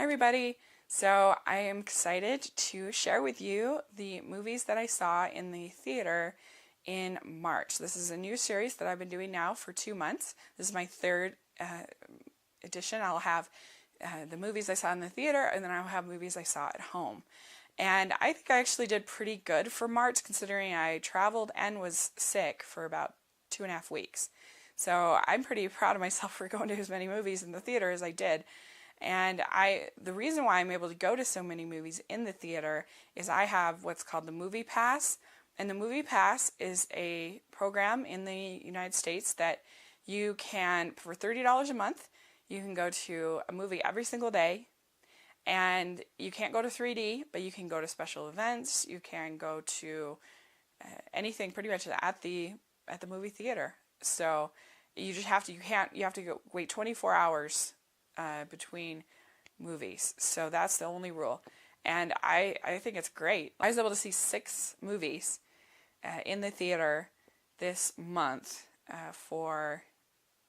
everybody. So I am excited to share with you the movies that I saw in the theater in March. This is a new series that I've been doing now for 2 months. This is my third edition. I'll have the movies I saw in the theater, and then I'll have movies I saw at home. And I think I actually did pretty good for March, considering I traveled and was sick for about 2.5 weeks. So I'm pretty proud of myself for going to as many movies in the theater as I did. And the reason why I'm able to go to so many movies in the theater is I have what's called the Movie Pass. And the Movie Pass is a program in the United States that you can, for $30 a month, you can go to a movie every single day. And you can't go to 3D, but you can go to special events. You can go to anything pretty much at the movie theater. So you just have to wait 24 hours between movies. So that's the only rule. And I think it's great. I was able to see 6 movies in the theater this month for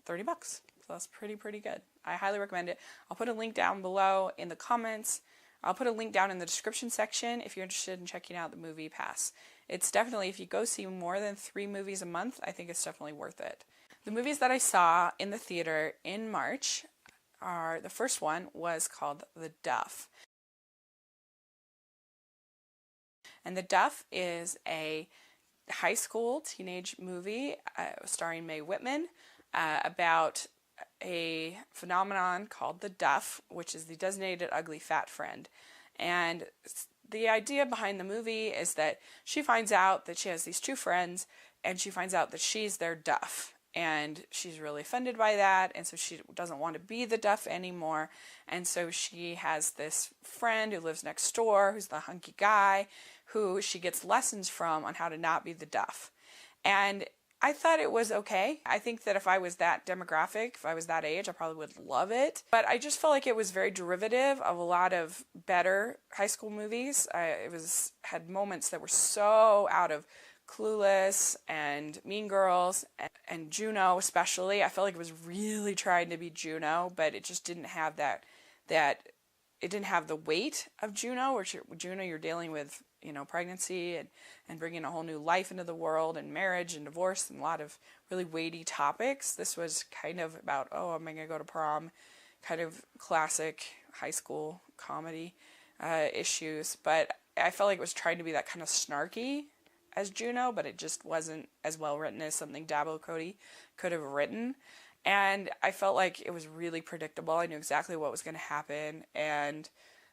$30. So that's pretty good. I highly recommend it. I'll put a link down below in the comments. I'll put a link down in the description section if you're interested in checking out the Movie Pass. It's definitely, if you go see more than 3 movies a month, I think it's definitely worth it. The movies that I saw in the theater in March are, the first one was called The Duff. And The Duff is a high school teenage movie starring Mae Whitman about a phenomenon called the Duff, which is the designated ugly fat friend. And the idea behind the movie is that she finds out that she has these 2 friends, and she finds out that she's their Duff. And she's really offended by that, and so she doesn't want to be the Duff anymore. And so she has this friend who lives next door, who's the hunky guy, who she gets lessons from on how to not be the Duff. And I thought it was okay. I think that if I was that demographic, if I was that age, I probably would love it. But I just felt like it was very derivative of a lot of better high school movies. Had moments that were so out of Clueless and Mean Girls and Juno especially. I felt like it was really trying to be Juno, but it just didn't have that it didn't have the weight of Juno, where Juno, you're dealing with, pregnancy and bringing a whole new life into the world, and marriage and divorce and a lot of really weighty topics. This was kind of about, am I going to go to prom? Kind of classic high school comedy issues. But I felt like it was trying to be that kind of snarky as Juno, but it just wasn't as well written as something Dabo Cody could have written. And I felt like it was really predictable. I knew exactly what was going to happen.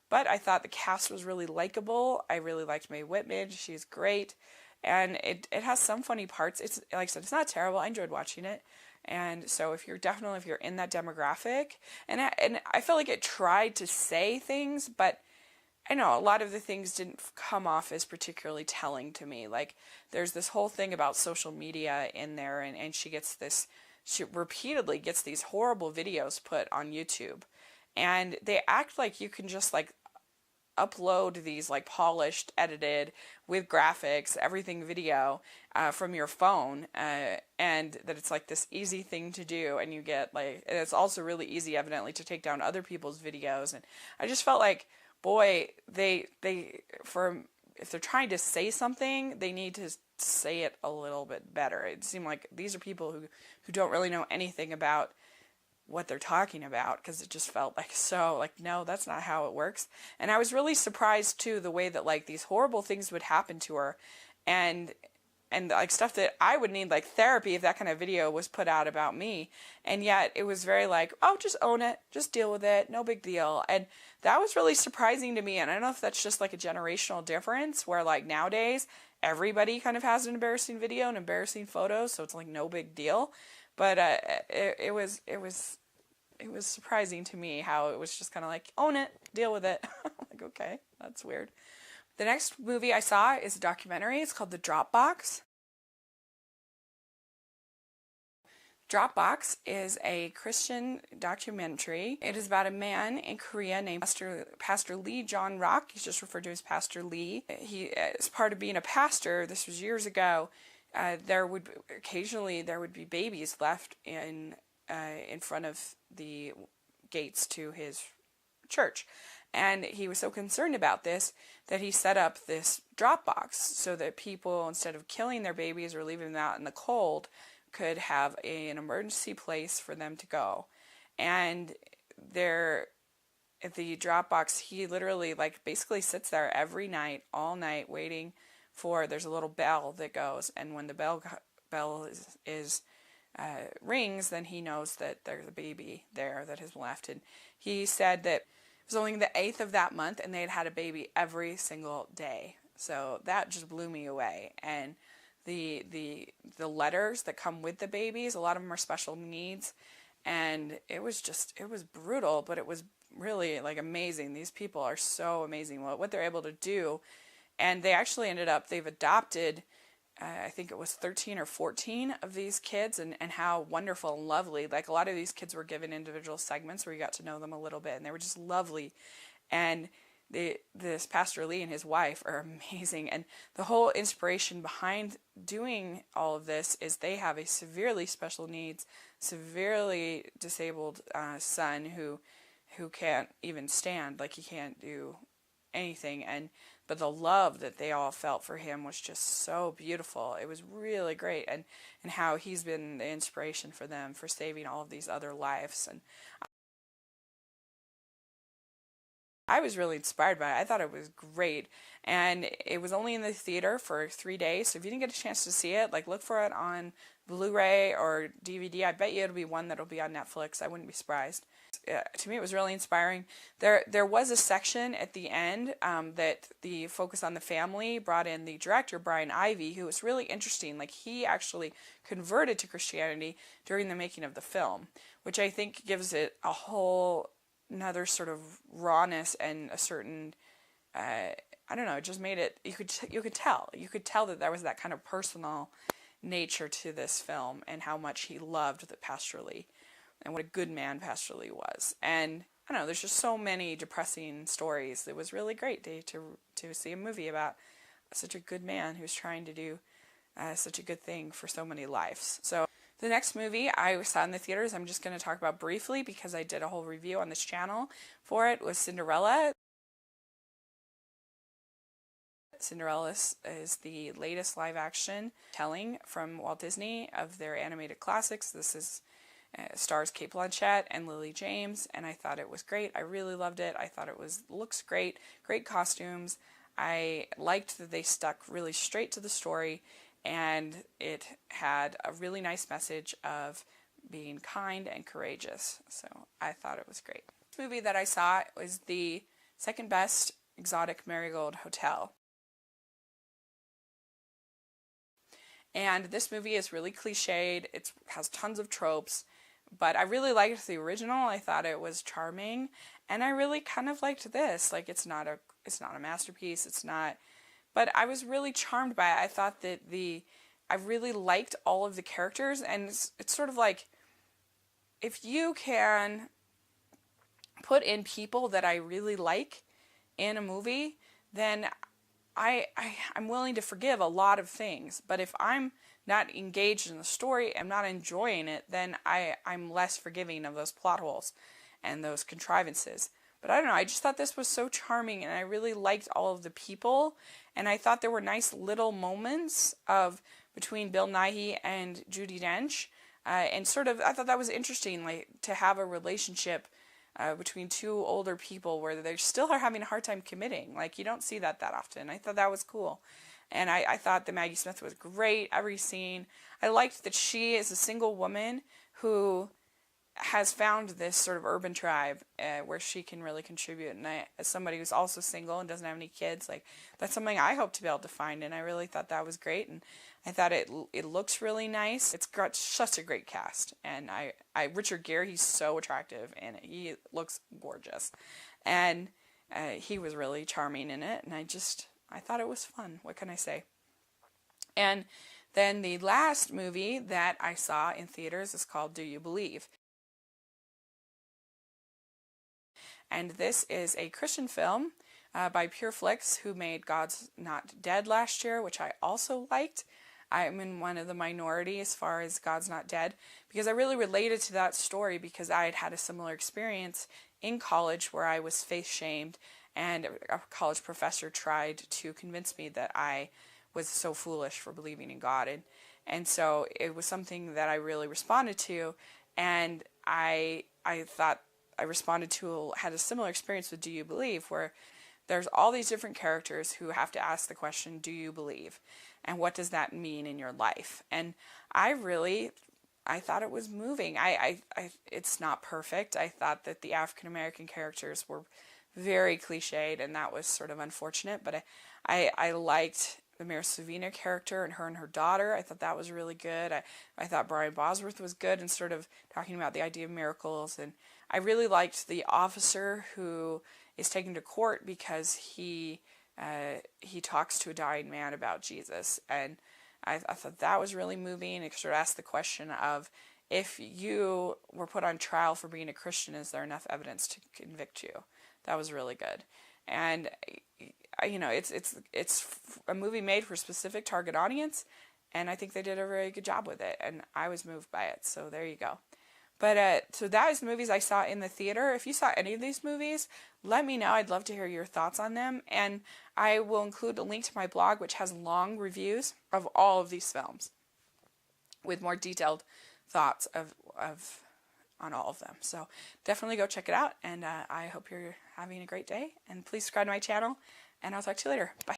But I thought the cast was really likable. I really liked Mae Whitman. She's great. And it has some funny parts. It's, like I said, it's not terrible. I enjoyed watching it. And so if you're in that demographic, and I felt like it tried to say things, but I know a lot of the things didn't come off as particularly telling to me. Like, there's this whole thing about social media in there, and she repeatedly gets these horrible videos put on YouTube. And they act like you can just, upload these, polished, edited, with graphics, everything video, from your phone, and that it's, this easy thing to do, and you get, and it's also really easy, evidently, to take down other people's videos. And I just felt like, boy, if they're trying to say something, they need to say it a little bit better. It seemed like these are people who don't really know anything about what they're talking about, because it just felt no, that's not how it works. And I was really surprised too, the way that these horrible things would happen to her, and stuff that I would need therapy if that kind of video was put out about me. And yet it was very just own it, just deal with it, no big deal. And that was really surprising to me. And I don't know if that's just a generational difference, where nowadays everybody kind of has an embarrassing video and embarrassing photos, so it's no big deal. But it was surprising to me how it was just kind of own it, deal with it. Okay, that's weird. The next movie I saw is a documentary. It's called The Dropbox. Dropbox is a Christian documentary. It is about a man in Korea named Pastor Lee John Rock. He's just referred to as Pastor Lee. He, as part of being a pastor, this was years ago, there would be babies left in front of the gates to his church. And he was so concerned about this that he set up this drop box so that people, instead of killing their babies or leaving them out in the cold, could have an emergency place for them to go. And there, at the drop box, he literally basically sits there every night, all night, waiting for, there's a little bell that goes, and when the bell is rings, then he knows that there's a baby there that has left. And he said that it was only the 8th of that month, and they had a baby every single day. So that just blew me away. And the letters that come with the babies, a lot of them are special needs, and it was brutal, but it was really amazing. These people are so amazing what they're able to do. And they actually they've adopted, I think it was 13 or 14 of these kids, and how wonderful and lovely. A lot of these kids were given individual segments where you got to know them a little bit, and they were just lovely. And this Pastor Lee and his wife are amazing. And the whole inspiration behind doing all of this is they have a severely special needs, severely disabled son who can't even stand, he can't do anything. But the love that they all felt for him was just so beautiful. It was really great, and how he's been the inspiration for them, for saving all of these other lives. And I was really inspired by it. I thought it was great, and it was only in the theater for 3 days, so if you didn't get a chance to see it, look for it on Blu-ray or DVD. I bet you it'll be one that'll be on Netflix. I wouldn't be surprised. To me, it was really inspiring. There was a section at the end that the focus on the family brought in the director, Brian Ivey, who was really interesting. He actually converted to Christianity during the making of the film, which I think gives it a whole another sort of rawness and a certain, I don't know, it just made it, you could tell that there was that kind of personal nature to this film, and how much he loved the Pastor Lee, and what a good man Pastor Lee was. And I don't know, there's just so many depressing stories. It was really great to see a movie about such a good man who's trying to do such a good thing for so many lives. So the next movie I saw in the theaters, I'm just going to talk about briefly because I did a whole review on this channel for it, was Cinderella. Cinderella is the latest live-action telling from Walt Disney of their animated classics. This is stars Cate Blanchett and Lily James, and I thought it was great. I really loved it. I thought it looks great, great costumes. I liked that they stuck really straight to the story, and it had a really nice message of being kind and courageous. So I thought it was great. This movie that I saw was the second best Exotic Marigold Hotel. And this movie is really cliched. It has tons of tropes, but I really liked the original. I thought it was charming, and I really kind of liked this. It's not a masterpiece. It's not, but I was really charmed by it. I thought that I really liked all of the characters, and it's sort of if you can put in people that I really like in a movie, then I'm willing to forgive a lot of things. But if I'm not engaged in the story, I'm not enjoying it, then I'm less forgiving of those plot holes and those contrivances. But I don't know, I just thought this was so charming, and I really liked all of the people, and I thought there were nice little moments between Bill Nighy and Judi Dench, and I thought that was interesting, to have a relationship between two older people where they still are having a hard time committing. You don't see that often. I thought that was cool. And I thought that Maggie Smith was great, every scene. I liked that she is a single woman who has found this sort of urban tribe where she can really contribute. And as somebody who's also single and doesn't have any kids, that's something I hope to be able to find. And I really thought that was great. And I thought it looks really nice. It's got such a great cast. And Richard Gere, he's so attractive, and he looks gorgeous. And he was really charming in it. And I thought it was fun. What can I say? And then the last movie that I saw in theaters is called Do You Believe? And this is a Christian film by PureFlix, who made God's Not Dead last year, which I also liked. I'm in one of the minority as far as God's Not Dead, because I really related to that story because I had had a similar experience in college where I was faith shamed, and a college professor tried to convince me that I was so foolish for believing in God. And so it was something that I really responded to, and I thought I responded to, had a similar experience with Do You Believe, where there's all these different characters who have to ask the question, do you believe? And what does that mean in your life? And I thought it was moving. It's not perfect. I thought that the African American characters were very cliched, and that was sort of unfortunate. But I liked the Mira Savina character and her daughter. I thought that was really good. I thought Brian Bosworth was good in sort of talking about the idea of miracles. And I really liked the officer who is taken to court because he talks to a dying man about Jesus. And I thought that was really moving. It sort of asked the question of, if you were put on trial for being a Christian, is there enough evidence to convict you? That was really good. And it's a movie made for a specific target audience, and I think they did a very good job with it, and I was moved by it. So there you go. But so that is the movies I saw in the theater. If you saw any of these movies, let me know. I'd love to hear your thoughts on them. And I will include a link to my blog, which has long reviews of all of these films with more detailed thoughts on all of them. So definitely go check it out. And I hope you're having a great day. And please subscribe to my channel. And I'll talk to you later. Bye.